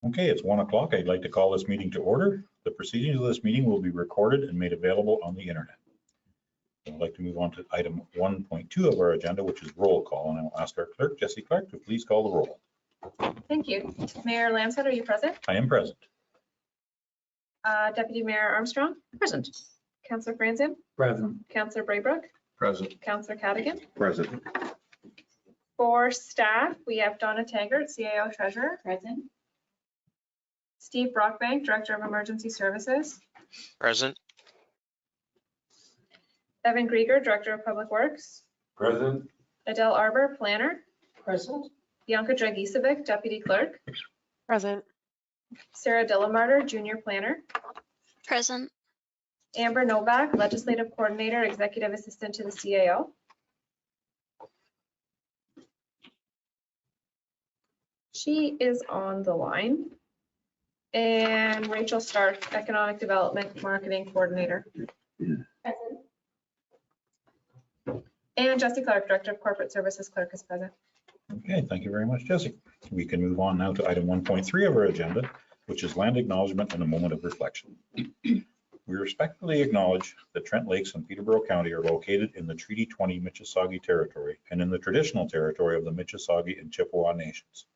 Okay, it's 1 o'clock. I'd like to call this meeting to order. The proceedings of this meeting will be recorded and made available on the internet. I'd like to move on to item 1.2 of our agenda, which is roll call, and I will ask our clerk, Jessie Clark, to please call the roll. Thank you. Mayor Lansford, are you present? I am present. Deputy Mayor Armstrong? Present. Councillor Franzen? Present. Councillor Braybrook? Present. Councillor Cadigan? Present. For staff, we have Donna Taggart, CAO Treasurer. Present. Steve Brockbank, Director of Emergency Services. Present. Evan Grieger, Director of Public Works. Present. Adele Arbor, Planner. Present. Bianca Dragicevic, Deputy Clerk. Present. Sarah Dillamarter, Junior Planner. Present. Amber Novak, Legislative Coordinator, Executive Assistant to the CAO. She is on the line. And Rachel Stark, Economic Development Marketing Coordinator. Present. And Jessie Clark, Director of Corporate Services Clerk, is present. Okay, thank you very much, Jessie. We can move on now to item 1.3 of our agenda, which is land acknowledgement and a moment of reflection. We respectfully acknowledge that Trent Lakes and Peterborough County are located in the Treaty 20 Mississauga territory and in the traditional territory of the Mississauga and Chippewa nations,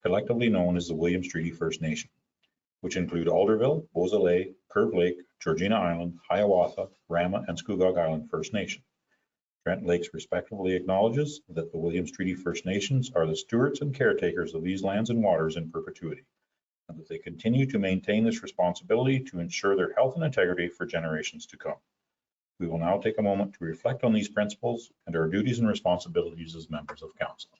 collectively known as the Williams Treaty First Nation, which include Alderville, Beausoleil, Curve Lake, Georgina Island, Hiawatha, Rama, and Scugog Island First Nation. Trent Lakes respectfully acknowledges that the Williams Treaty First Nations are the stewards and caretakers of these lands and waters in perpetuity, and that they continue to maintain this responsibility to ensure their health and integrity for generations to come. We will now take a moment to reflect on these principles and our duties and responsibilities as members of council.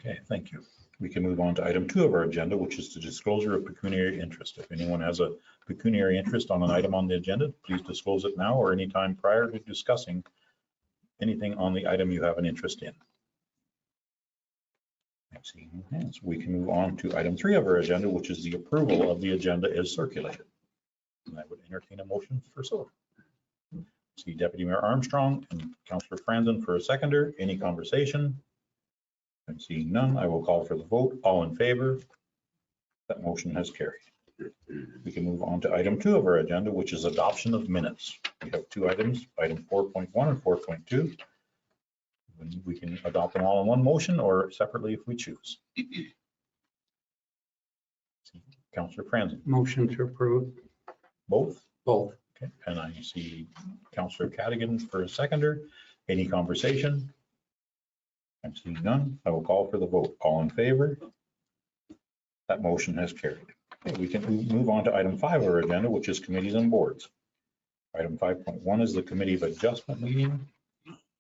Okay, thank you. We can move on to item 2 of our agenda, which is the disclosure of pecuniary interest. If anyone has a pecuniary interest on an item on the agenda, please disclose it now or anytime prior to discussing anything on the item you have an interest in. See no hands. We can move on to item 3 of our agenda, which is the approval of the agenda as circulated. And I would entertain a motion for so. See Deputy Mayor Armstrong and Councillor Franzen for a seconder. Any conversation? I'm seeing none. I will call for the vote. All in favor? That motion has carried. We can move on to item 2 of our agenda, which is adoption of minutes. We have 2 items, item 4.1 and 4.2. We can adopt them all in one motion or separately if we choose. Councillor Franzen. Motion to approve. Both? Both. Okay, and I see Councillor Cadigan for a seconder. Any conversation? I'm seeing none. I will call for the vote. All in favor? That motion has carried. Okay, we can move on to item 5 of our agenda, which is committees and boards. Item 5.1 is the Committee of Adjustment meeting.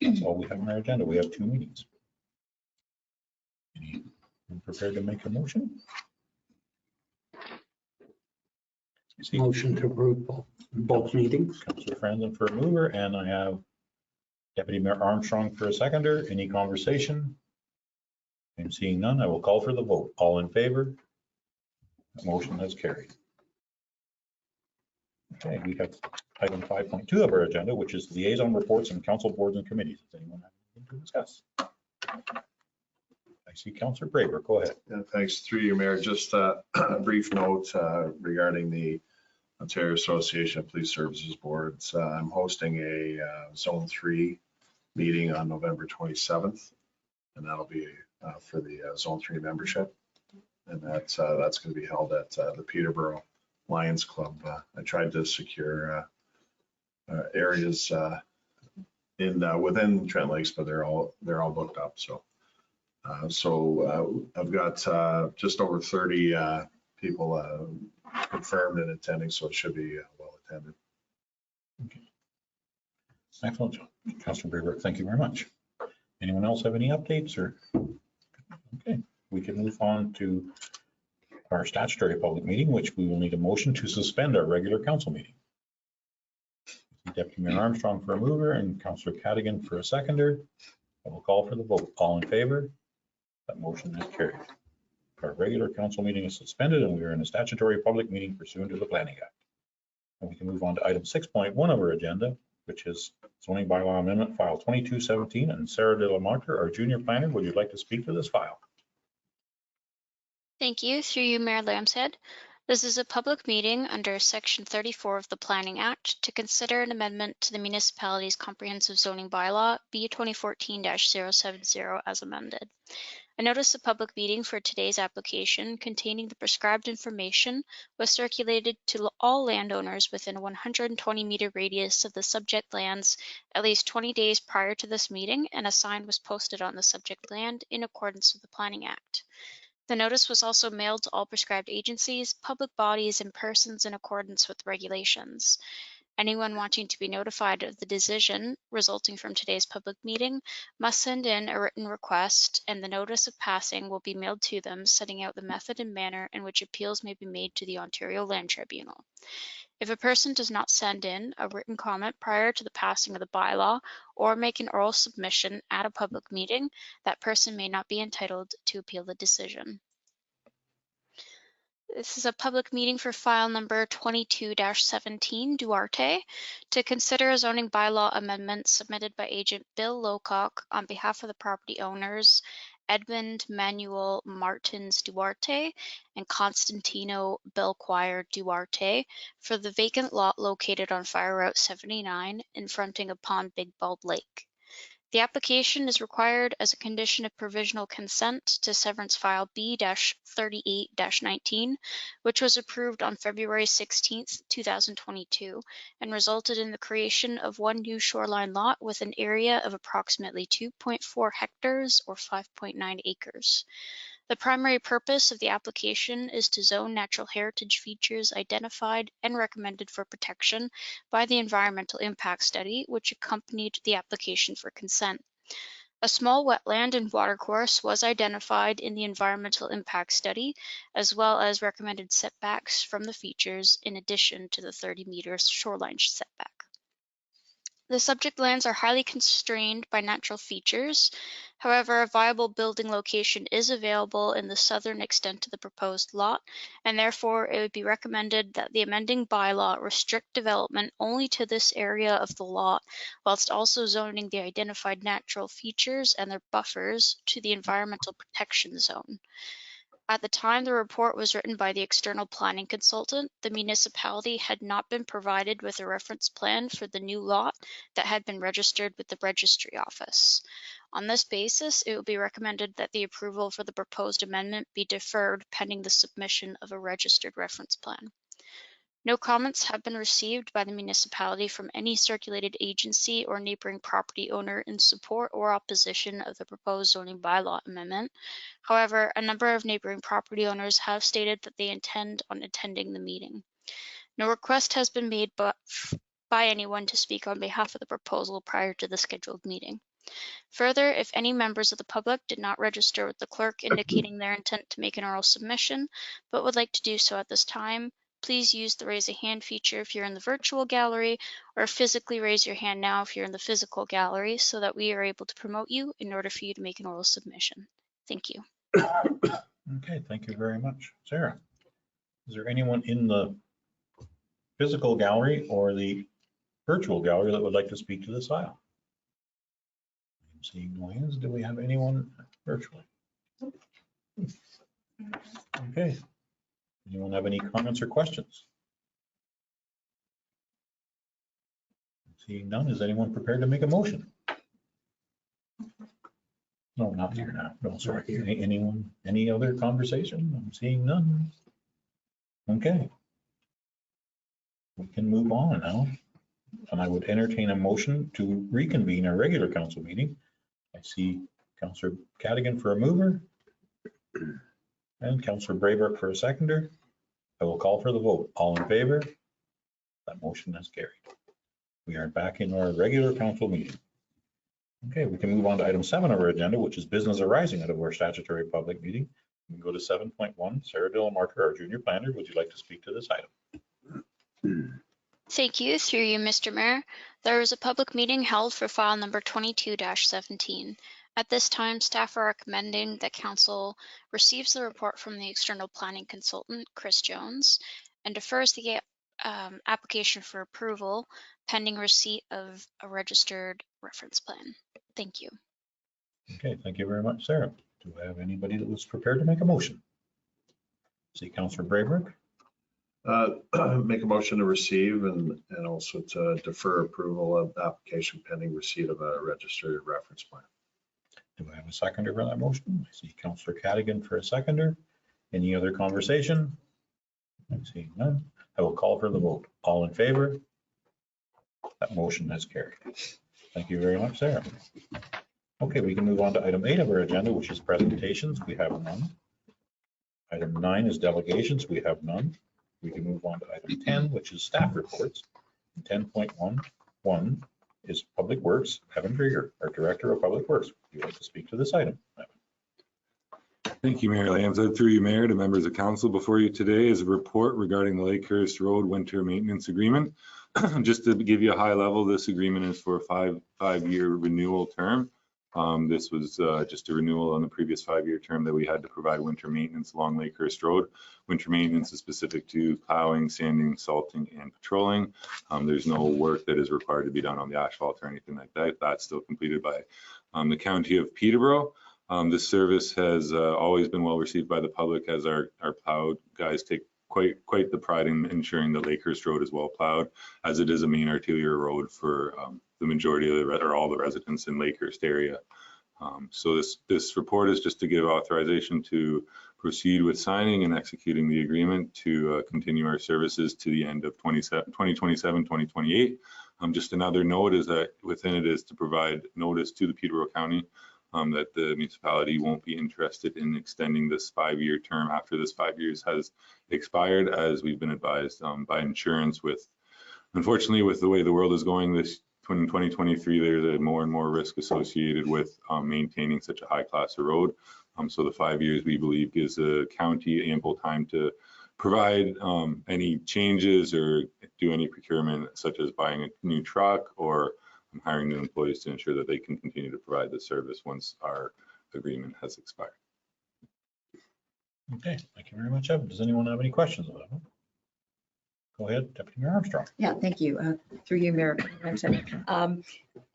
That's all we have on our agenda. We have 2 meetings. Anyone prepared to make a motion? Motion to approve both meetings. Councillor Franzen for a mover, and I have Deputy Mayor Armstrong for a seconder. Any conversation? I'm seeing none. I will call for the vote. All in favor? The motion has carried. Okay, we have item 5.2 of our agenda, which is liaison reports and council boards and committees. Does anyone have anything to discuss? I see Councillor Braber. Go ahead. Yeah, thanks. Through you, Mayor. Just a brief note regarding the Ontario Association of Police Services Boards. I'm hosting a Zone 3 meeting on November 27th, and that'll be for the Zone 3 membership. And that's going to be held at the Peterborough Lions Club. I tried to secure areas within Trent Lakes, but they're all booked up. So I've got just over 30 people confirmed and attending, so it should be well attended. Okay. Excellent. Councillor Braber, thank you very much. Anyone else have any updates or? Okay, we can move on to our statutory public meeting, which we will need a motion to suspend our regular council meeting. Deputy Mayor Armstrong for a mover and Councillor Cadigan for a seconder. I will call for the vote. All in favor? That motion is carried. Our regular council meeting is suspended and we are in a statutory public meeting pursuant to the Planning Act. And we can move on to item 6.1 of our agenda, which is zoning bylaw amendment file 2217. And Sarah De La Marker, our junior planner, would you like to speak to this file? Thank you. Through you, Mayor Lambshead. This is a public meeting under Section 34 of the Planning Act to consider an amendment to the municipality's comprehensive zoning bylaw B 2014-070 as amended. A notice of public meeting for today's application containing the prescribed information was circulated to all landowners within a 120-meter radius of the subject lands at least 20 days prior to this meeting, and a sign was posted on the subject land in accordance with the Planning Act. The notice was also mailed to all prescribed agencies, public bodies, and persons in accordance with regulations. Anyone wanting to be notified of the decision resulting from today's public meeting must send in a written request, and the notice of passing will be mailed to them, setting out the method and manner in which appeals may be made to the Ontario Land Tribunal. If a person does not send in a written comment prior to the passing of the bylaw or make an oral submission at a public meeting, that person may not be entitled to appeal the decision. This is a public meeting for file number 22-17 Duarte to consider a zoning bylaw amendment submitted by agent Bill Lowcock on behalf of the property owners Edmund Manuel Martins Duarte and Constantino Belquire Duarte for the vacant lot located on Fire Route 79 in fronting upon Big Bald Lake. The application is required as a condition of provisional consent to severance file B-38-19, which was approved on February 16, 2022, and resulted in the creation of one new shoreline lot with an area of approximately 2.4 hectares or 5.9 acres. The primary purpose of the application is to zone natural heritage features identified and recommended for protection by the environmental impact study, which accompanied the application for consent. A small wetland and watercourse was identified in the environmental impact study, as well as recommended setbacks from the features in addition to the 30-meter shoreline setback. The subject lands are highly constrained by natural features. However, a viable building location is available in the southern extent of the proposed lot, and therefore it would be recommended that the amending bylaw restrict development only to this area of the lot, whilst also zoning the identified natural features and their buffers to the environmental protection zone. At the time the report was written by the external planning consultant, the municipality had not been provided with a reference plan for the new lot that had been registered with the registry office. On this basis, it will be recommended that the approval for the proposed amendment be deferred pending the submission of a registered reference plan. No comments have been received by the municipality from any circulated agency or neighboring property owner in support or opposition of the proposed zoning bylaw amendment. However, a number of neighboring property owners have stated that they intend on attending the meeting. No request has been made by anyone to speak on behalf of the proposal prior to the scheduled meeting. Further, if any members of the public did not register with the clerk indicating their intent to make an oral submission, but would like to do so at this time, please use the raise a hand feature if you're in the virtual gallery, or physically raise your hand now if you're in the physical gallery, so that we are able to promote you in order for you to make an oral submission. Thank you. Okay, thank you very much. Sarah, is there anyone in the physical gallery or the virtual gallery that would like to speak to this file? I'm seeing no hands. Do we have anyone virtually? Okay. Anyone have any comments or questions? Seeing none, is anyone prepared to make a motion? No, not here now. No, sorry. Anyone, any other conversation? I'm seeing none. Okay. We can move on now. And I would entertain a motion to reconvene our regular council meeting. I see Councillor Cadigan for a mover and Councillor Braybrook for a seconder. I will call for the vote. All in favor? That motion is carried. We are back in our regular council meeting. Okay, we can move on to item 7 of our agenda, which is business arising out of our statutory public meeting. We can go to 7.1. Sarah De La Marker, our junior planner, would you like to speak to this item? Thank you. Through you, Mr. Mayor. There was a public meeting held for file number 22-17. At this time, staff are recommending that council receives the report from the external planning consultant, Chris Jones, and defers the application for approval pending receipt of a registered reference plan. Thank you. Okay, thank you very much, Sarah. Do I have anybody that was prepared to make a motion? See Councillor Brayberg. Make a motion to receive and also to defer approval of the application pending receipt of a registered reference plan. Do I have a seconder for that motion? I see Councillor Cadigan for a seconder. Any other conversation? I'm seeing none. I will call for the vote. All in favor? That motion has carried. Thank you very much, Sarah. Okay, we can move on to item 8 of our agenda, which is presentations. We have none. Item 9 is delegations. We have none. We can move on to item 10, which is staff reports. 10.11 is Public Works. Evan Krieger, our Director of Public Works. Would you like to speak to this item? Thank you, Mayor Lanza. Through you, Mayor, to members of council, before you today is a report regarding the Lakehurst Road Winter Maintenance Agreement. Just to give you a high level, this agreement is for a five-year renewal term. This was just a renewal on the previous 5-year term that we had to provide winter maintenance along Lakehurst Road. Winter maintenance is specific to plowing, sanding, salting, and patrolling. There's no work that is required to be done on the asphalt or anything like that. That's still completed by the County of Peterborough. This service has always been well received by the public, as our plow guys take quite the pride in ensuring that Lakehurst Road is well plowed, as it is a main arterial road for the majority of or all the residents in Lakehurst area. So this report is just to give authorization to proceed with signing and executing the agreement to continue our services to the end of 2027, 2028. Just another note is that within it is to provide notice to the Peterborough County that the municipality won't be interested in extending this 5-year term after this 5 years has expired, as we've been advised by insurance unfortunately, with the way the world is going this 2023, there's a more and more risk associated with maintaining such a high class of road. So the 5 years, we believe, gives the county ample time to provide any changes or do any procurement, such as buying a new truck or hiring new employees to ensure that they can continue to provide the service once our agreement has expired. Okay, thank you very much, Evan. Does anyone have any questions about it? Go ahead, Deputy Mayor Armstrong. Yeah, thank you. Through you, Mayor.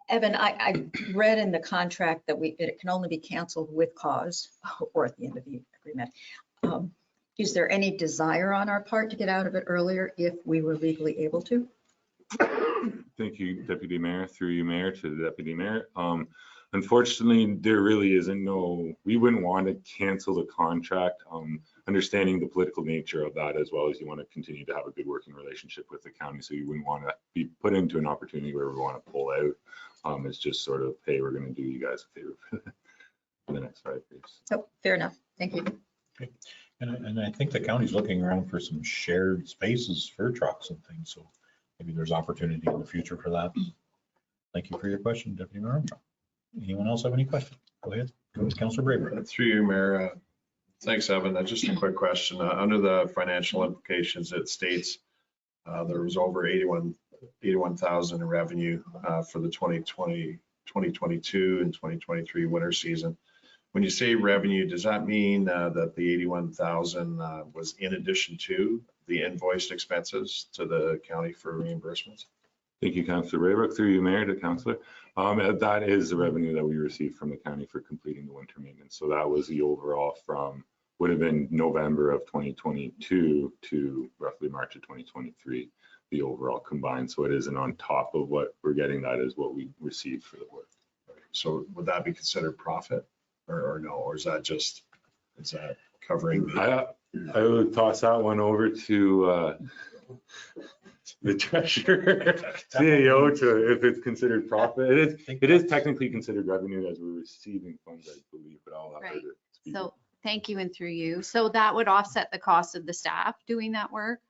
Evan, I read in the contract that it can only be canceled with cause or at the end of the agreement. Is there any desire on our part to get out of it earlier if we were legally able to? Thank you, Deputy Mayor. Through you, Mayor, to the Deputy Mayor. Unfortunately, there really isn't we wouldn't want to cancel the contract, understanding the political nature of that, as well as you want to continue to have a good working relationship with the county. So you wouldn't want to be put into an opportunity where we want to pull out. It's just sort of, hey, we're going to do you guys a favor for the next 5 years. Oh, fair enough. Thank you. Okay. And I think the county's looking around for some shared spaces for trucks and things. So maybe there's opportunity in the future for that. Thank you for your question, Deputy Mayor Armstrong. Anyone else have any questions? Go ahead. Go with Councillor Brayberg. Through you, Mayor. Thanks, Evan. Just a quick question. Under the financial implications, it states there was over 81,000 in revenue for the 2022 and 2023 winter season. When you say revenue, does that mean that the 81,000 was in addition to the invoiced expenses to the county for reimbursements? Thank you, Councillor Brayberg. Through you, Mayor, to Councillor. That is the revenue that we received from the county for completing the winter maintenance. So that was the overall from would have been November of 2022 to roughly March of 2023, the overall combined. So it isn't on top of what we're getting. That is what we received for the work. So would that be considered profit or no? Or is that covering the... I would toss that one over to the treasurer, CEO, to if it's considered profit. It is technically considered revenue as we're receiving funds, I believe, but I'll have her to speak. So thank you and through you. So that would offset the cost of the staff doing that work,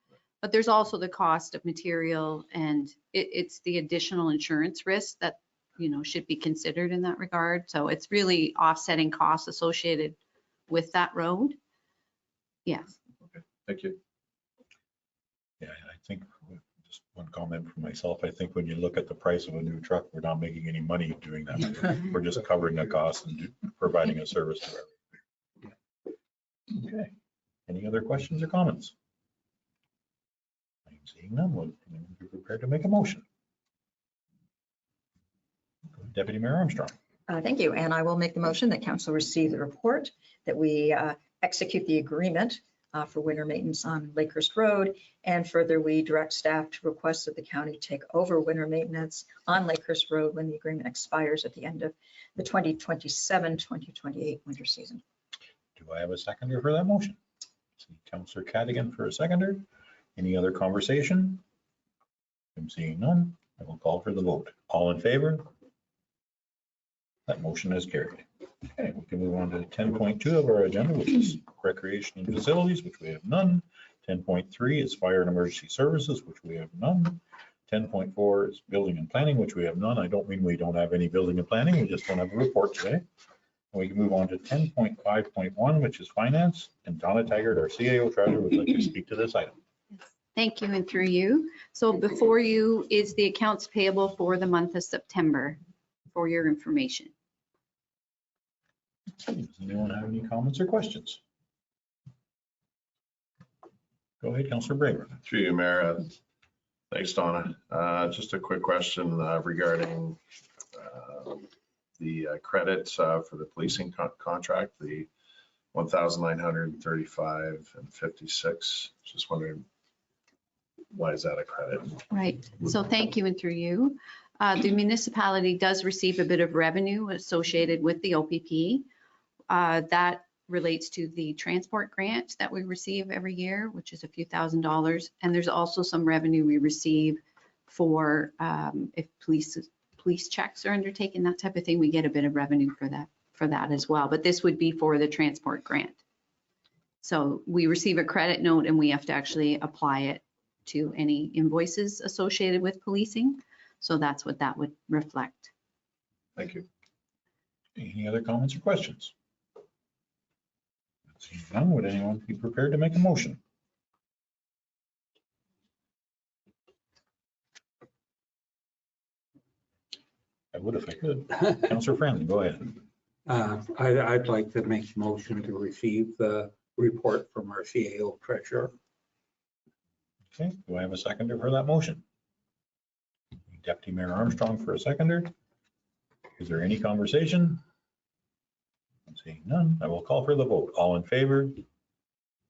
but there's also the cost of material, and it's the additional insurance risk that, should be considered in that regard. So it's really offsetting costs associated with that road. Yes. Okay, thank you. Yeah, I think just one comment from myself. I think when you look at the price of a new truck, we're not making any money doing that. We're just covering the cost and providing a service to everyone. Okay. Any other questions or comments? I'm Seeing none, would anyone be prepared to make a motion? Deputy Mayor Armstrong. Thank you. And I will make the motion that council receive the report, that we execute the agreement for winter maintenance on Lakehurst Road. And further, we direct staff to request that the county take over winter maintenance on Lakehurst Road when the agreement expires at the end of the 2027-2028 winter season. Do I have a seconder for that motion? See Councillor Cadigan for a seconder. Any other conversation? I'm seeing none. I will call for the vote. All in favor? That motion is carried. Okay, we can move on to 10.2 of our agenda, which is recreation and facilities, which we have none. 10.3 is fire and emergency services, which we have none. 10.4 is building and planning, which we have none. I don't mean we don't have any building and planning, we just don't have a report today. And we can move on to 10.5.1, which is finance, and Donna Taggart, our CAO treasurer, would like to speak to this item. Thank you, and through you. So before you is the accounts payable for the month of September, for your information. Does anyone have any comments or questions? Go ahead, Councillor Braver. Through you, Mayor. Thanks, Donna. Just a quick question regarding the credits for the policing contract, the 1,935 and 56. Just wondering, why is that a credit? Right, so thank you, and through you. The municipality does receive a bit of revenue associated with the OPP. That relates to the transport grant that we receive every year, which is a few $1,000s. And there's also some revenue we receive for if police checks are undertaken, that type of thing, we get a bit of revenue for that as well. But this would be for the transport grant. So we receive a credit note and we have to actually apply it to any invoices associated with policing. So that's what that would reflect. Thank you. Any other comments or questions? Seeing none, would anyone be prepared to make a motion? I would if I could. Councillor Franzen, go ahead. I'd like to make a motion to receive the report from our CAO treasurer. Okay, do I have a seconder for that motion? Deputy Mayor Armstrong for a seconder. Is there any conversation? I'm seeing none. I will call for the vote. All in favor?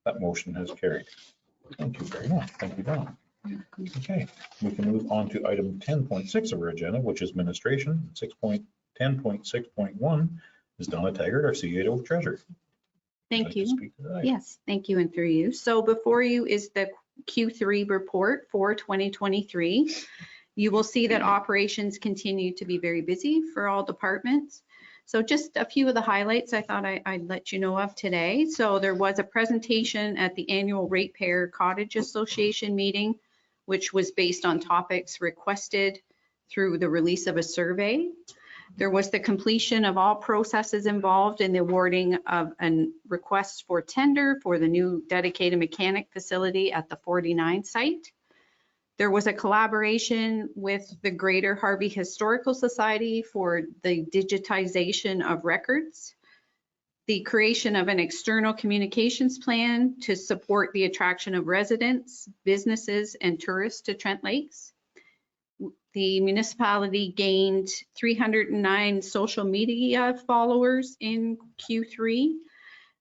That motion has carried. Thank you very much. Thank you, Don. Okay, we can move on to item 10.6 of our agenda, which is administration. 10.6.1 is Donna Taggart, our CAO treasurer. Thank you. Yes, thank you, and through you. So before you is the Q3 report for 2023. You will see that operations continue to be very busy for all departments. So just a few of the highlights I thought I'd let you know of today. So there was a presentation at the annual Ratepayer Cottage Association meeting, which was based on topics requested through the release of a survey. There was the completion of all processes involved in the awarding of a request for tender for the new dedicated mechanic facility at the 49 site. There was a collaboration with the Greater Harvey Historical Society for the digitization of records, the creation of an external communications plan to support the attraction of residents, businesses, and tourists to Trent Lakes. The municipality gained 309 social media followers in Q3.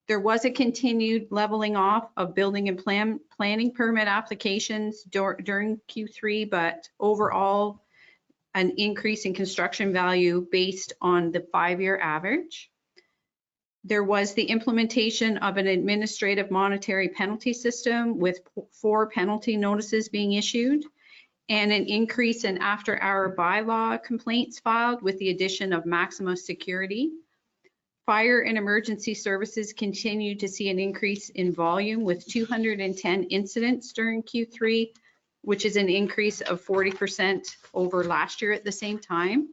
There was a continued leveling off of building and planning permit applications during Q3, but overall an increase in construction value based on the 5-year average. There was the implementation of an administrative monetary penalty system with 4 penalty notices being issued, and an increase in after-hour bylaw complaints filed with the addition of maximum security. Fire and emergency services continue to see an increase in volume with 210 incidents during Q3, which is an increase of 40% over last year at the same time.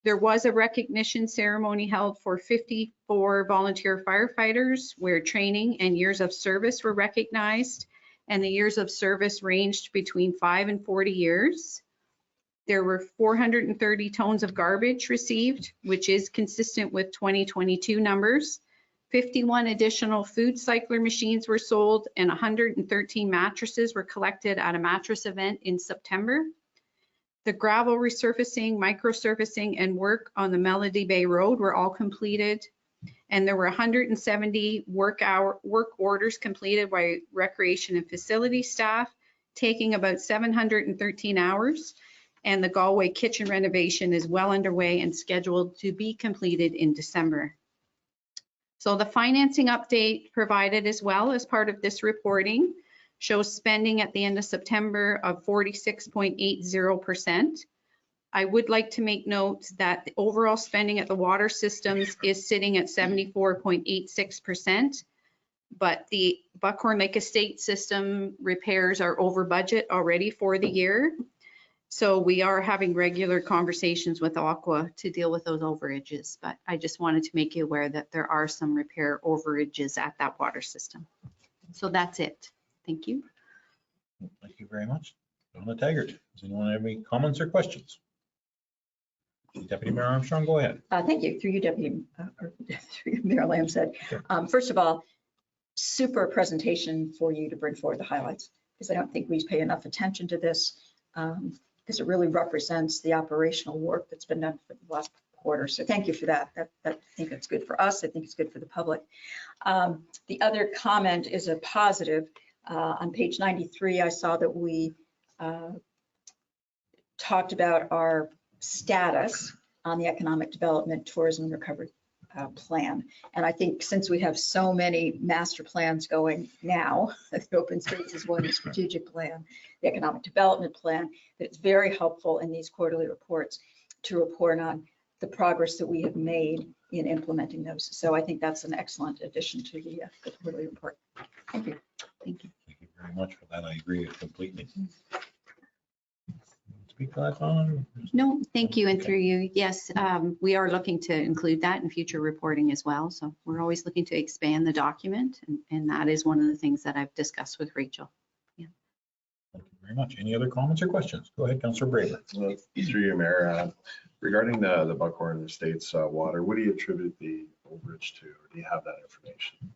There was a recognition ceremony held for 54 volunteer firefighters where training and years of service were recognized, and the years of service ranged between 5 and 40 years. There were 430 tons of garbage received, which is consistent with 2022 numbers. 51 additional food cycler machines were sold and 113 mattresses were collected at a mattress event in September. The gravel resurfacing, microsurfacing, and work on the Melody Bay Road were all completed. And there were 170 work orders completed by recreation and facility staff, taking about 713 hours. And the Galway kitchen renovation is well underway and scheduled to be completed in December. So the financing update provided as well as part of this reporting shows spending at the end of September of 46.80%. I would like to make note that the overall spending at the water systems is sitting at 74.86%, but the Buckhorn Lake Estate system repairs are over budget already for the year. So we are having regular conversations with Aqua to deal with those overages, but I just wanted to make you aware that there are some repair overages at that water system. So that's it. Thank you. Thank you very much. Donna Taggart, does anyone have any comments or questions? Deputy Mayor Armstrong, go ahead. Thank you. Through you, through you, Mayor Lamb. First of all, super presentation for you to bring forward the highlights, because I don't think we pay enough attention to this, because it really represents the operational work that's been done for the last quarter. So thank you for that. I think that's good for us. I think it's good for the public. The other comment is a positive. On page 93, I saw that we talked about our status on the economic development, tourism, and recovery plan. And I think since we have so many master plans going now, the open spaces one, the strategic plan, the economic development plan, that it's very helpful in these quarterly reports to report on the progress that we have made in implementing those. So I think that's an excellent addition to the quarterly report. Thank you. Thank you. Thank you very much for that. I agree completely. Speak to that, Donna? No, thank you. And through you, yes, we are looking to include that in future reporting as well. So we're always looking to expand the document, and that is one of the things that I've discussed with Rachel. Yeah. Thank you very much. Any other comments or questions? Go ahead, Councillor Braver. Through you, Mayor, regarding the Buckhorn Estates water, what do you attribute the overage to? Or do you have that information?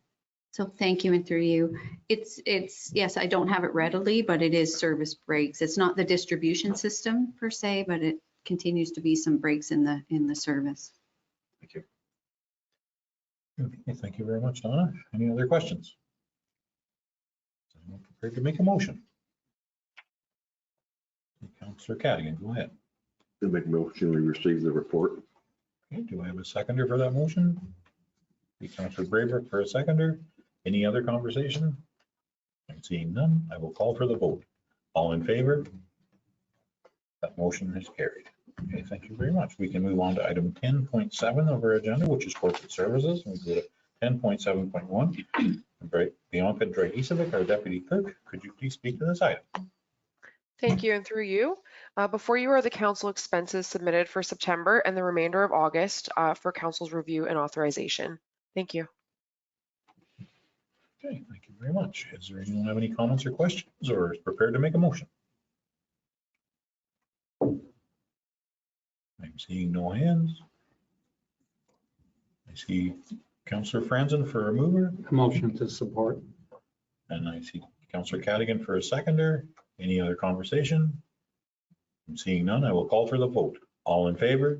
So thank you, and through you. It's yes, I don't have it readily, but it is service breaks. It's not the distribution system per se, but it continues to be some breaks in the service. Thank you. Okay, thank you very much, Donna. Any other questions? Is anyone prepared to make a motion? Councillor Cadigan, go ahead. To make a motion, we receive the report. Okay, do I have a seconder for that motion? Councillor Braver for a seconder. Any other conversation? I'm seeing none. I will call for the vote. All in favor? That motion is carried. Okay, thank you very much. We can move on to item 10.7 of our agenda, which is corporate services. We go to 10.7.1. Bianca Dragicevic, our deputy clerk, could you please speak to this item? Thank you, and through you. Before you are the council expenses submitted for September and the remainder of August for council's review and authorization. Thank you. Okay, thank you very much. Is there anyone have any comments or questions, or is prepared to make a motion? I'm seeing no hands. I see Councillor Franzen for a mover. Motion to support. And I see Councillor Cadigan for a seconder. Any other conversation? I'm seeing none. I will call for the vote. All in favor?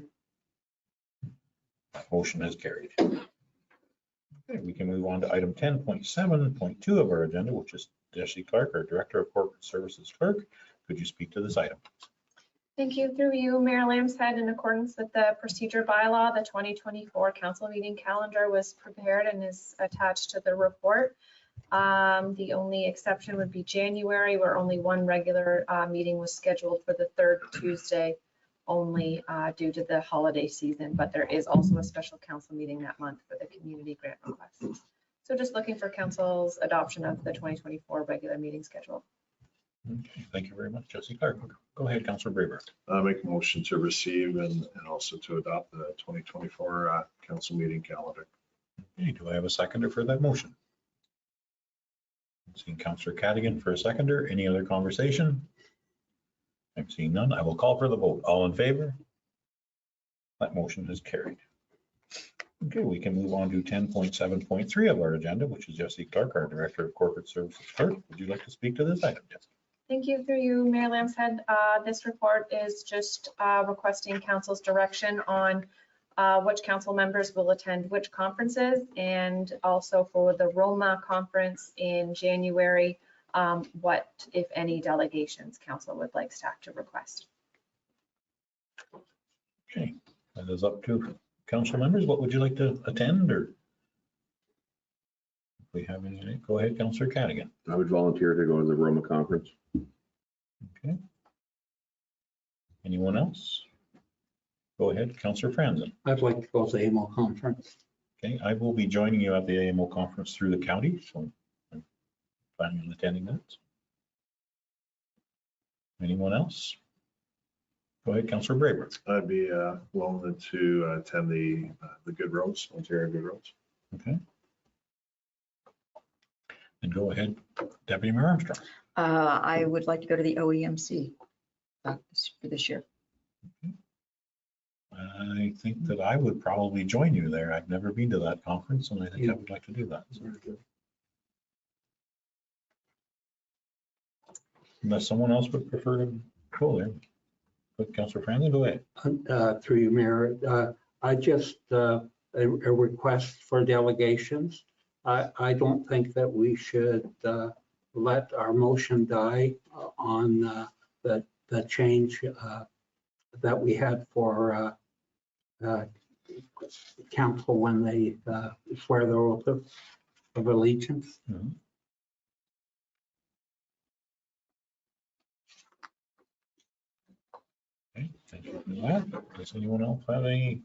That motion is carried. Okay, we can move on to item 10.7.2 of our agenda, which is Jesse Clark, our Director of Corporate Services Clerk. Could you speak to this item? Thank you. Through you, Mayor Lambshead, in accordance with the procedure bylaw, the 2024 council meeting calendar was prepared and is attached to the report. The only exception would be January, where only one regular meeting was scheduled for the third Tuesday only due to the holiday season, but there is also a special council meeting that month for the community grant requests. So just looking for council's adoption of the 2024 regular meeting schedule. Okay, thank you very much, Jesse Clark. Go ahead, Councillor Braver. Make a motion to receive and also to adopt the 2024 council meeting calendar. Okay, do I have a seconder for that motion? I'm seeing Councillor Cadigan for a seconder. Any other conversation? I'm seeing none. I will call for the vote. All in favor? That motion is carried. Okay, we can move on to 10.7.3 of our agenda, which is Jesse Clark, our Director of Corporate Services. Clerk, would you like to speak to this item, Jesse? Thank you through you, Mayor Lambshead. This report is just requesting council's direction on which council members will attend which conferences, and also for the Roma conference in January, what, if any, delegations council would like staff to request. Okay, that is up to council members. What would you like to attend, or if we have any? Go ahead, Councillor Cadigan. I would volunteer to go to the Roma conference. Okay. Anyone else? Go ahead, Councillor Franzen. I'd like to go to the AMO conference. Okay, I will be joining you at the AMO conference through the county, so I'm planning on attending that. Anyone else? Go ahead, Councillor Braber. I'd be willing to attend the Good Roads, Ontario Good Roads. Okay. And go ahead, Deputy Mayor Armstrong. I would like to go to the OEMC for this year. I think that I would probably join you there. I've never been to that conference, and I think I would like to do that. So. Unless someone else would prefer to go there. But Councillor Franzen, go ahead. Through you, Mayor, I just, a request for delegations. I don't think that we should let our motion die on the change that we had for council when they swear their oath of allegiance. Mhm. Okay, thank you for that. Does anyone else have any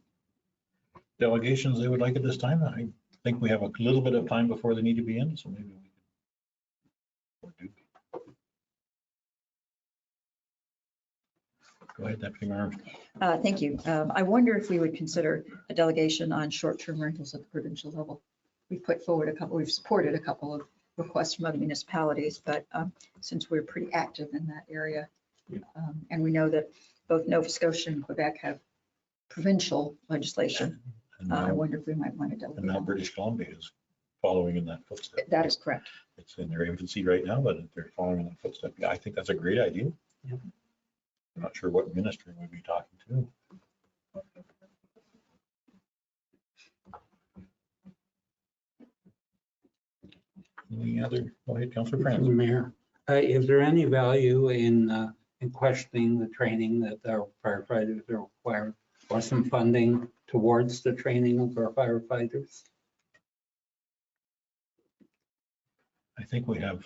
delegations they would like at this time? I think we have a little bit of time before they need to be in, so maybe we can. Go ahead, Deputy Mayor Armstrong. Thank you. I wonder if we would consider a delegation on short-term rentals at the provincial level. We've put forward we've supported a couple of requests from other municipalities, but since we're pretty active in that area, and we know that both Nova Scotia and Quebec have provincial legislation, And I now, wonder if we might want to and delegate. now British Columbia is following in that footstep. That is correct. It's in their infancy right now, but they're following in that footstep. Yeah, I think that's a great idea. Yeah. I'm not sure what ministry we'd be talking to. Any other? Go ahead, Councillor Through Franzen. the Mayor, is there any value in questioning the training that our firefighters are required, or some funding towards the training of our firefighters? I think we have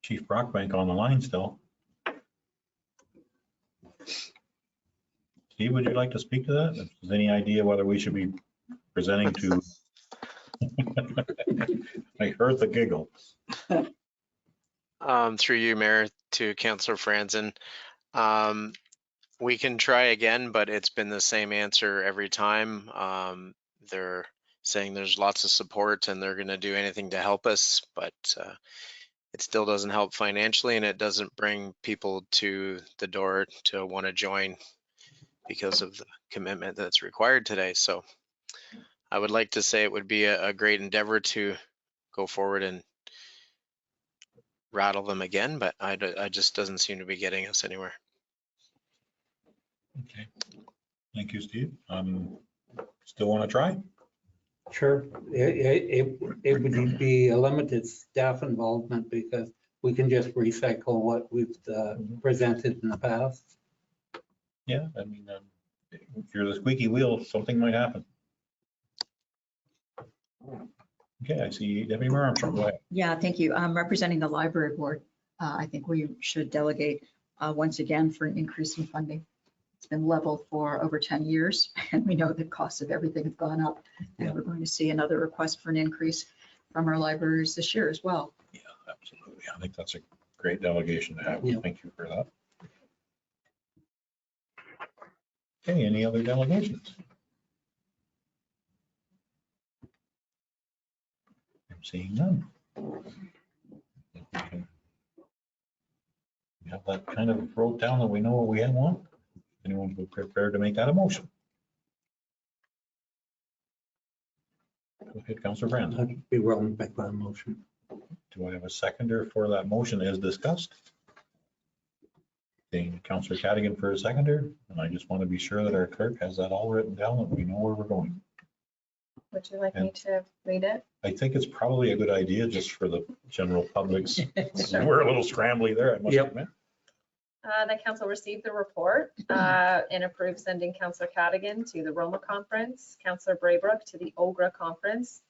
Chief Brockbank on the line still. Steve, would you like to speak to that? If there's any idea whether we should be presenting to? I heard the giggle. Through you, Mayor, to Councillor Franzen. We can try again, but it's been the same answer every time. They're saying there's lots of support and they're going to do anything to help us, but it still doesn't help financially, and it doesn't bring people to the door to want to join because of the commitment that's required today. So I would like to say it would be a great endeavor to go forward and rattle them again, but I just doesn't seem to be getting us anywhere. Okay. Thank you, Steve. Still want to try? Sure, it would be a limited staff involvement because we can just recycle what we've presented in the past. Yeah, I mean, if you're the squeaky wheel, something might happen. Okay, I see Deputy Mayor Armstrong. Go ahead. Yeah, thank you. I'm representing the library board. I think we should delegate once again for an increase in funding. It's been level for over 10 years, and we know the cost of everything has gone up. And we're going to see another request for an increase from our libraries this year as well. Yeah, absolutely. I think that's a great delegation to have. Yeah. Thank you for that. Okay, any other delegations? I'm seeing none. Okay. We have that kind of wrote down that we know what we want. Anyone who prepared to make that a motion? Go ahead, Councillor Brand. I'd be willing to make that motion. Do I have a seconder for that motion as discussed? Thank Councillor Cadigan for a seconder, and I just want to be sure that our clerk has that all written down and we know where we're going. Would you like me to read it? I think it's probably a good idea just for the general public's, we're a little scrambly there, I must Yep. admit. The council received the report and approved sending Councillor Cadigan to the Roma Conference, Councillor Braybrook to the OGRA Conference,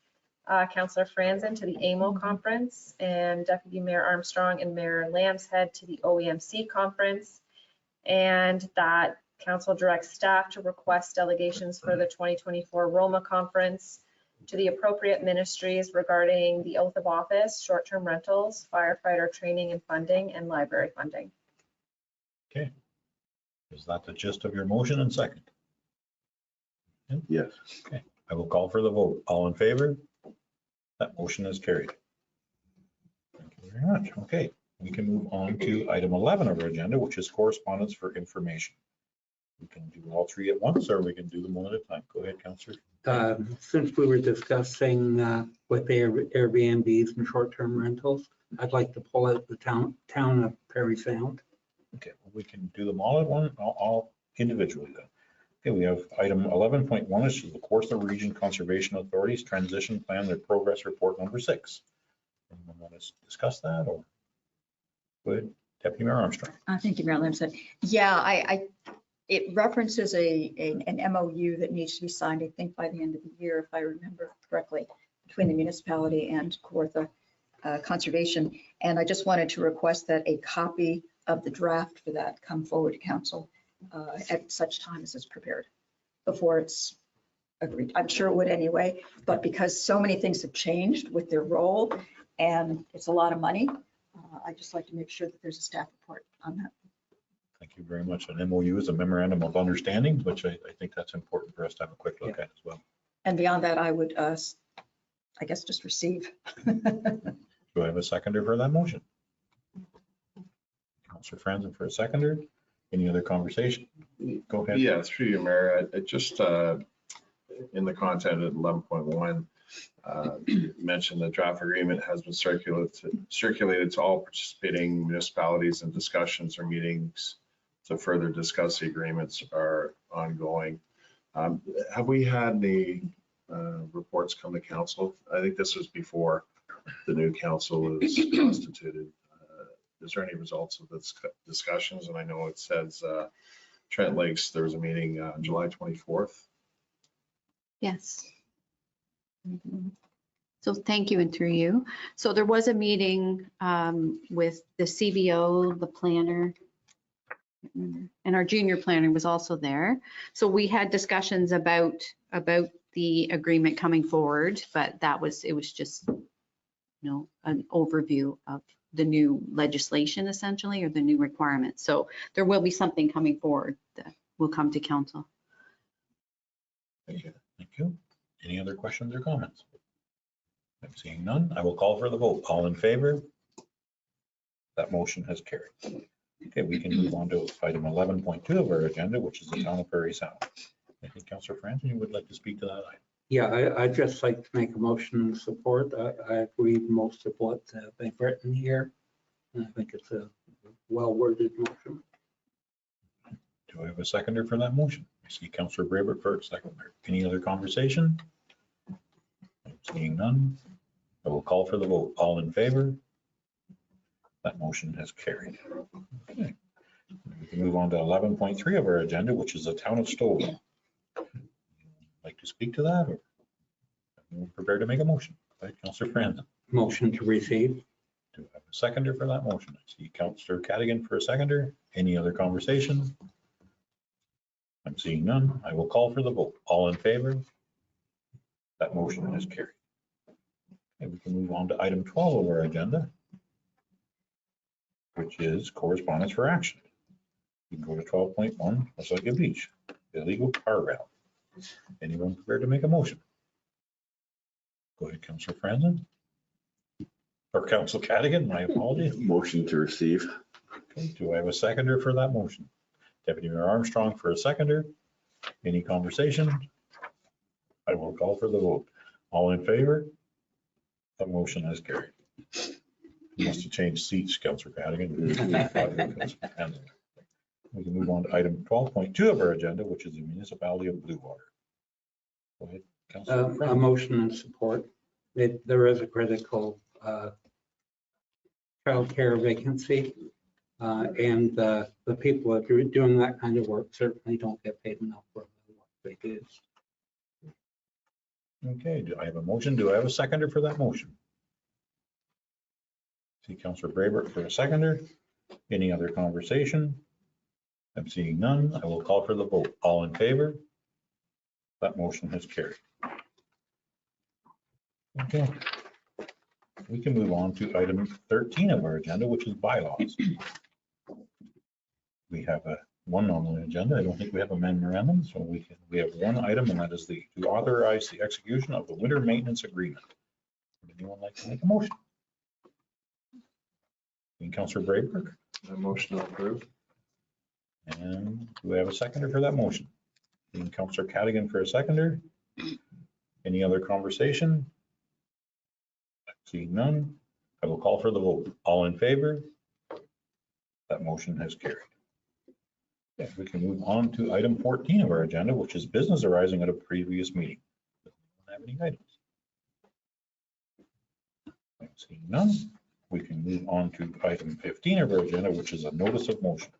Councillor Franzen to the AMO Conference, and Deputy Mayor Armstrong and Mayor Lambshead to the OEMC Conference. And that council directs staff to request delegations for the 2024 Roma Conference to the appropriate ministries regarding the oath of office, short-term rentals, firefighter training and funding, and library funding. Okay. Is that the gist of your motion and second? Yes. Okay, I will call for the vote. All in favor? That motion is carried. Thank you very much. Okay, we can move on to item 11 of our agenda, which is correspondence for information. We can do all three at once, or we can do them one at a time. Go ahead, Councillor. Since we were discussing with Airbnbs and short-term rentals, I'd like to pull out the town of Perry Sound. Okay, well, we can do them all at one, all individually then. Okay, we have item 11.1, which is the Kawartha Region Conservation Authorities Transition Plan, their progress report number 6. Anyone want to discuss that, or? Go ahead, Deputy Mayor Armstrong. Thank you, Mayor Lamson. Yeah, it references an MOU that needs to be signed, I think, by the end of the year, if I remember correctly, between the municipality and Kawartha Conservation. And I just wanted to request that a copy of the draft for that come forward to council at such time as it's prepared, before it's agreed. I'm sure it would anyway, but because so many things have changed with their role and it's a lot of money, I just like to make sure that there's a staff report on that. Thank you very much. An MOU is a memorandum of understanding, which I think that's important for us to have a quick look at as well. And beyond that, I would, I guess, just receive. Do I have a seconder for that motion? Councillor Franzen for a seconder. Any other conversation? Go ahead. Yeah, through you, Mayor. I just, in the content of 11.1, mentioned the draft agreement has been circulated to all participating municipalities, and discussions or meetings to further discuss the agreements are ongoing. Have we had any reports come to council? I think this was before the new council is constituted. Is there any results of the discussions? And I know it says Trent Lakes, there was a meeting on July 24th. Yes. So thank you, and through you. So there was a meeting with the CBO, the planner, and our junior planner was also there. So we had discussions about the agreement coming forward, but it was just, an overview of the new legislation essentially, or the new requirements. So there will be something coming forward that will come to council. Thank you. Thank you. Any other questions or comments? I'm seeing none. I will call for the vote. All in favor? That motion has carried. Okay, we can move on to item 11.2 of our agenda, which is the town of Prairie Sound. I think Councillor Franzen, you would like to speak to that item. Yeah, I'd just like to make a motion in support. I agree with most of what they've written here. And I think it's a well-worded motion. Do I have a seconder for that motion? I see Councillor Braybrook for a seconder. Any other conversation? I'm seeing none. I will call for the vote. All in favor? That motion has carried. Okay. We can move on to 11.3 of our agenda, which is the town of Stoughton. Like to speak to that, or are you prepared to make a motion? Right, Councillor Franzen. Motion to receive. Do I have a seconder for that motion? I see Councillor Cadigan for a seconder. Any other conversation? I'm seeing none. I will call for the vote. All in favor? That motion is carried. Okay, we can move on to item 12 of our agenda, which is correspondence for action. We can go to 12.1, Wasaga Beach, illegal car route. Anyone prepared to make a motion? Go ahead, Councillor Franzen. Or Councillor Cadigan, my apologies. Motion to receive. Okay, do I have a seconder for that motion? Deputy Mayor Armstrong for a seconder. Any conversation? I will call for the vote. All in favor? That motion is carried. You must have changed seats, Councillor Cadigan. We can move on to item 12.2 of our agenda, which is the Municipality of Bluewater. Go ahead, Councillor A Friend. motion and support. There is a critical childcare vacancy. And the people that are doing that kind of work certainly don't get paid enough for the work they do. Okay, do I have a motion? Do I have a seconder for that motion? See Councillor Brayberg for a seconder. Any other conversation? I'm seeing none. I will call for the vote. All in favor? That motion has carried. Okay. We can move on to item 13 of our agenda, which is bylaws. We have one on the agenda. I don't think we have a memorandum, so we have one item, and that is to authorize the execution of the winter maintenance agreement. Would anyone like to make a motion? Councillor Brayberg, A motion to approve. and do we have a seconder for that motion? Councillor Cadigan for a seconder. Any other conversation? Seeing none, I will call for the vote. All in favor? That motion has carried. Yeah, we can move on to item 14 of our agenda, which is business arising at a previous meeting. Does anyone have any items? Seeing none, we can move on to item 15 of our agenda, which is a notice of motion.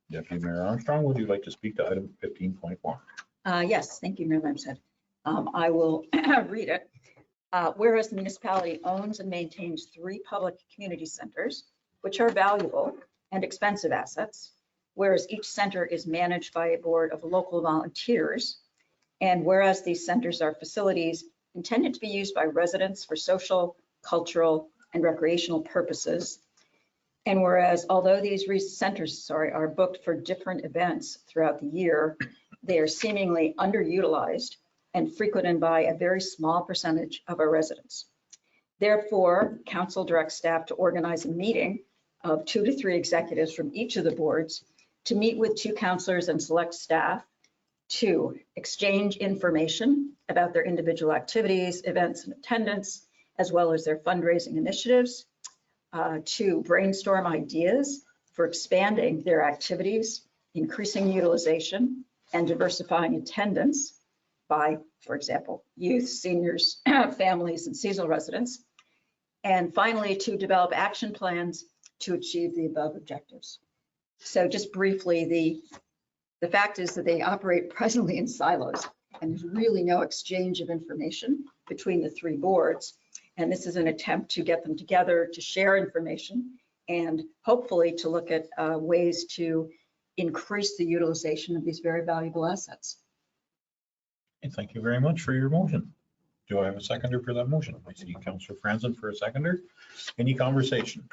Deputy Mayor Armstrong, would you like to speak to item 15.1? Yes, thank you, Mayor Lamstead. I will read it. Whereas the municipality owns and maintains 3 public community centers, which are valuable and expensive assets, whereas each center is managed by a board of local volunteers, and whereas these centers are facilities intended to be used by residents for social, cultural, and recreational purposes, and whereas although these centers are booked for different events throughout the year, they are seemingly underutilized and frequented by a very small percentage of our residents. Therefore, council directs staff to organize a meeting of 2 to 3 executives from each of the boards to meet with 2 councillors and select staff to exchange information about their individual activities, events, and attendance, as well as their fundraising initiatives, to brainstorm ideas for expanding their activities, increasing utilization, and diversifying attendance by, for example, youth, seniors, families, and seasonal residents. And finally, to develop action plans to achieve the above objectives. So just briefly, the fact is that they operate presently in silos, and there's really no exchange of information between the 3 boards. And this is an attempt to get them together to share information and hopefully to look at ways to increase the utilization of these very valuable assets. Okay, thank you very much for your motion. Do I have a seconder for that motion? I see Councillor Franzen for a seconder. Any conversation?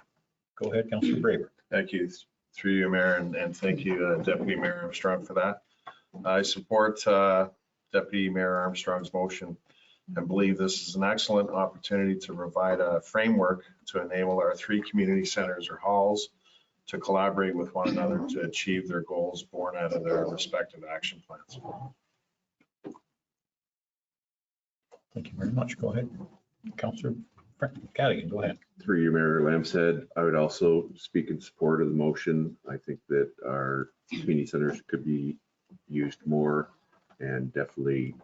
Go ahead, Councillor Brayberg. Thank you, through you, Mayor, and thank you, Deputy Mayor Armstrong, for that. I support Deputy Mayor Armstrong's motion and believe this is an excellent opportunity to provide a framework to enable our 3 community centers or halls to collaborate with one another to achieve their goals born out of their respective action plans. Thank you very much. Go ahead. Councillor Cadigan, go ahead. Through you, Mayor Lamstead, I would also speak in support of the motion. I think that our community centers could be used more, and definitely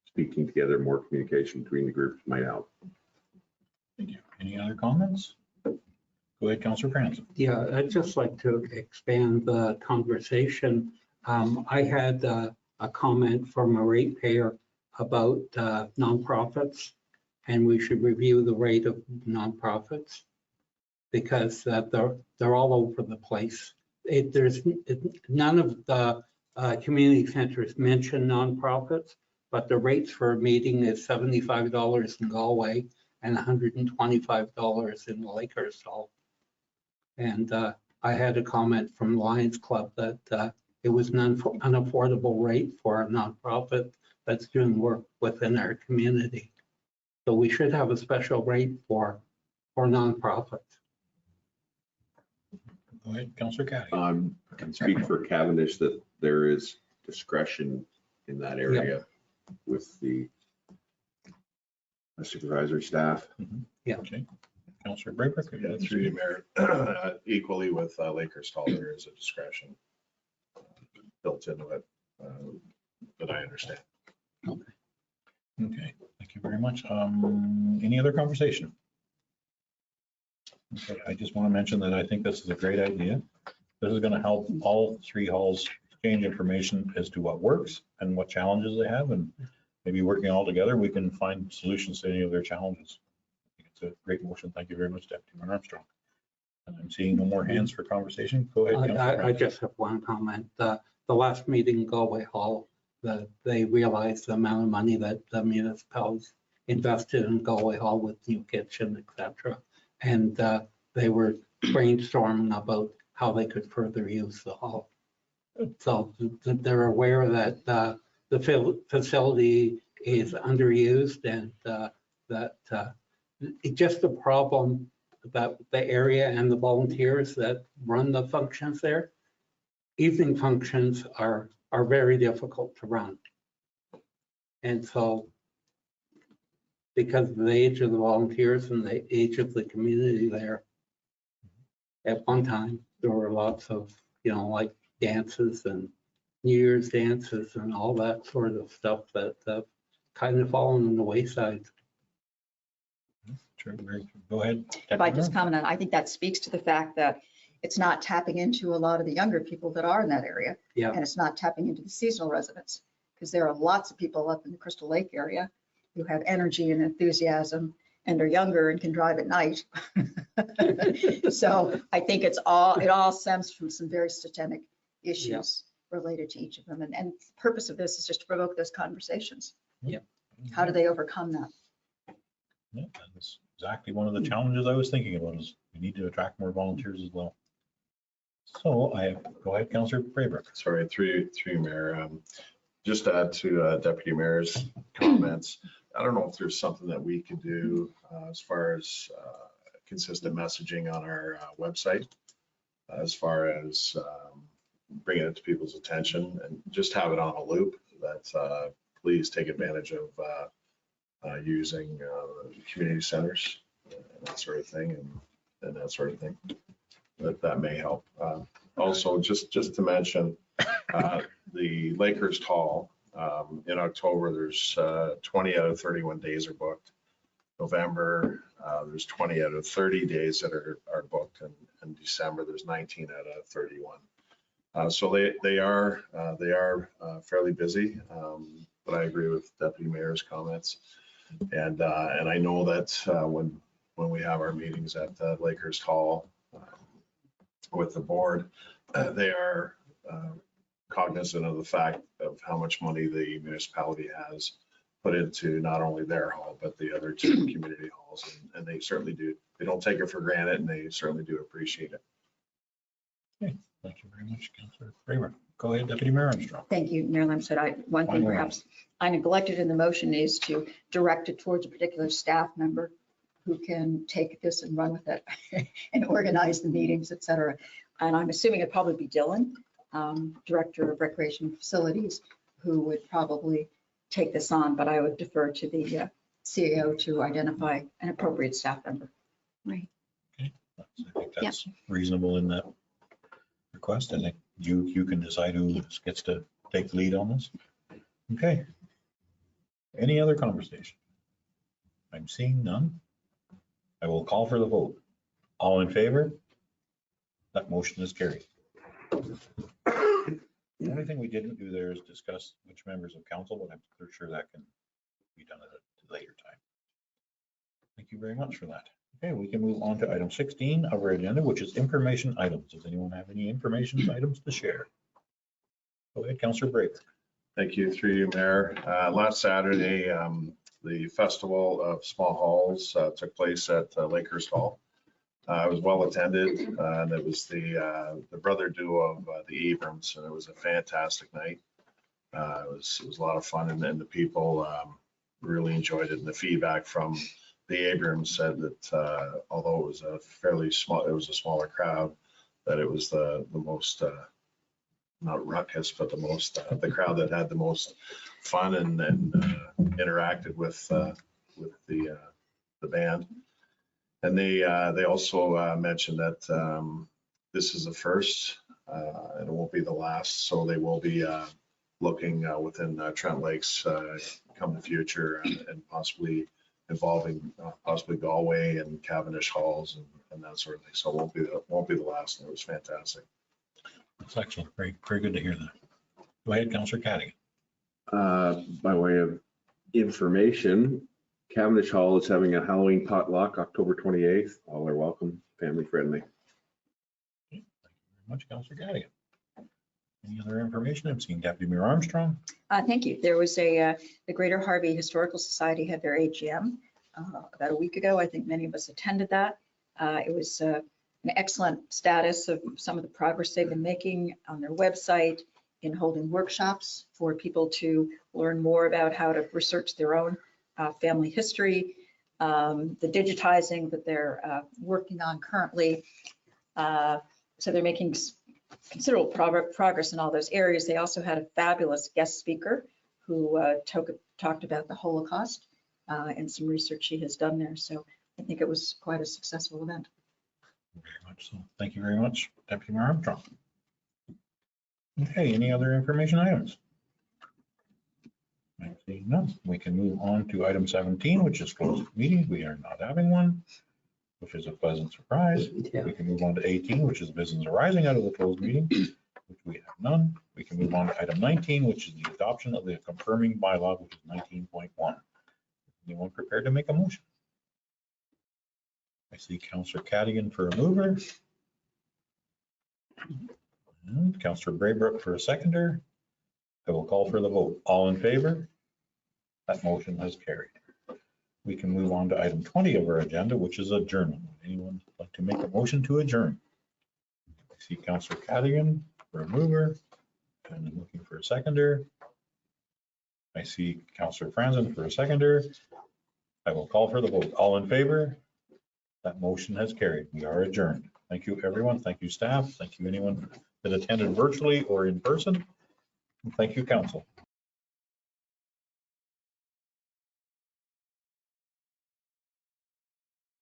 speaking together, more communication between the groups might help. Thank you. Any other comments? Go ahead, Councillor Franzen. Yeah, I'd just like to expand the conversation. I had a comment from a ratepayer about nonprofits, and we should review the rate of nonprofits because they're all over the place. None of the community centers mention nonprofits, but the rates for a meeting is $75 in Galway and $125 in the Lakers Hall. And I had a comment from Lions Club that it was an unaffordable rate for a nonprofit that's doing work within our community. So we should have a special rate for nonprofits. Go ahead, Councillor Cadigan. I can speak for Cavendish that there is discretion in that area with the supervisory staff. Yeah. Okay. Councillor Braybrick? Yeah, through you, Mayor. Equally with Lakers Hall, there is a discretion built into it that I understand. Okay, thank you very much. Any other conversation? Okay, I just want to mention that I think this is a great idea. This is going to help all three halls exchange information as to what works and what challenges they have, and maybe working all together, we can find solutions to any of their challenges. I think it's a great motion. Thank you very much, Deputy Mayor Armstrong. And I'm seeing no more hands for conversation. Go ahead, Councillor. I just have one comment. The last meeting in Galway Hall, they realized the amount of money that the municipalities invested in Galway Hall with new kitchen, et cetera. And they were brainstorming about how they could further use the hall. So they're aware that the facility is underused and that it's just a problem that the area and the volunteers that run the functions there, evening functions are very difficult to run. And so because of the age of the volunteers and the age of the community there, at one time, there were lots of, like dances and New Year's dances and all that sort of stuff that kind of fallen on the wayside. Sure, go ahead. If I just comment on, I think that speaks to the fact that it's not tapping into a lot of the younger people that are in that area. Yeah. And it's not tapping into the seasonal residents, because there are lots of people up in the Crystal Lake area who have energy and enthusiasm and are younger and can drive at night. So I think it all stems from some very systemic issues related to each of them. And the purpose of this is just to provoke those conversations. Yeah. How do they overcome that? Yeah, that's exactly one of the challenges I was thinking about, is we need to attract more volunteers as well. So go ahead, Councillor Braybrick. Sorry, through you, Mayor. Just to add to Deputy Mayor's comments, I don't know if there's something that we can do as far as consistent messaging on our website, as far as bringing it to people's attention, and just have it on a loop that please take advantage of using community centers and that sort of thing, and that sort of thing. That may help. Also, just to mention, the Lakehurst Hall in October, there's 20 out of 31 days are booked. November, there's 20 out of 30 days that are booked, and in December, there's 19 out of 31. So they are fairly busy, but I agree with Deputy Mayor's comments. And I know that when we have our meetings at Lakehurst Hall with the board, they are cognizant of the fact of how much money the municipality has put into not only their hall, but the other two community halls. And they certainly do. They don't take it for granted, and they certainly do appreciate it. Okay, thank you very much, Councillor Braybrick. Go ahead, Deputy Mayor Armstrong. Thank you, Mayor Lamstead. One thing perhaps I neglected in the motion is to direct it towards a particular staff member who can take this and run with it and organize the meetings, et cetera. And I'm assuming it'd probably be Dylan, Director of Recreation Facilities, who would probably take this on, but I would defer to the CEO to identify an appropriate staff member. Right. Okay, I think that's reasonable in that request. I think you can decide who gets to take the lead on this. Okay. Any other conversation? I'm seeing none. I will call for the vote. All in favor? That motion is carried. The only thing we didn't do there is discuss which members of council, but I'm sure that can be done at a later time. Thank you very much for that. Okay, we can move on to item 16 of our agenda, which is information items. Does anyone have any information items to share? Go ahead, Councillor Braybrick. Thank you, through you, Mayor. Last Saturday, the Festival of Small Halls took place at Lakehurst Hall. It was well attended, and it was the brother duo of the Abrams, and it was a fantastic night. It was a lot of fun, and the people really enjoyed it. And the feedback from the Abrams said that although it was a smaller crowd, that it was the most not ruckus, but the crowd that had the most fun and interacted with with the band. And they also mentioned that this is the first, and it won't be the last. So they will be looking within Trent Lakes come the future and possibly involving possibly Galway and Cavendish Halls and that sort of thing. So it won't be the last. And it was fantastic. That's excellent. Very, very good to hear that. Go ahead, Councillor Caddy. By way of information, Cavendish Hall is having a Halloween potluck October 28th. All are welcome, family friendly. Thank you very much, Councillor Caddy. Any other information? I'm seeing Deputy Mayor Armstrong. Thank you. There was the Greater Harvey Historical Society had their AGM about a week ago. I think many of us attended that. It was an excellent status of some of the progress they've been making on their website in holding workshops for people to learn more about how to research their own family history, the digitizing that they're working on currently. So they're making considerable progress in all those areas. They also had a fabulous guest speaker who talked about the Holocaust and some research she has done there. So I think it was quite a successful event. Very much so. Thank you very much, Deputy Mayor Armstrong. Okay, any other information items? I see none. We can move on to item 17, which is closed meeting. We are not having one, which is a pleasant surprise. Yeah. We can move on to 18, which is business arising out of the closed meeting, which we have none. We can move on to item 19, which is the adoption of the confirming bylaw, which is 19.1. Anyone prepared to make a motion? I see Councillor Cadigan for a mover. And Councillor Braybrook for a seconder. I will call for the vote. All in favor? That motion has carried. We can move on to item 20 of our agenda, which is adjournment. Would anyone like to make a motion to adjourn? I see Councillor Cadigan for a mover, and I'm looking for a seconder. I see Councillor Franzen for a seconder. I will call for the vote. All in favor? That motion has carried. We are adjourned. Thank you, everyone. Thank you, staff. Thank you, anyone that attended virtually or in person. And thank you, council.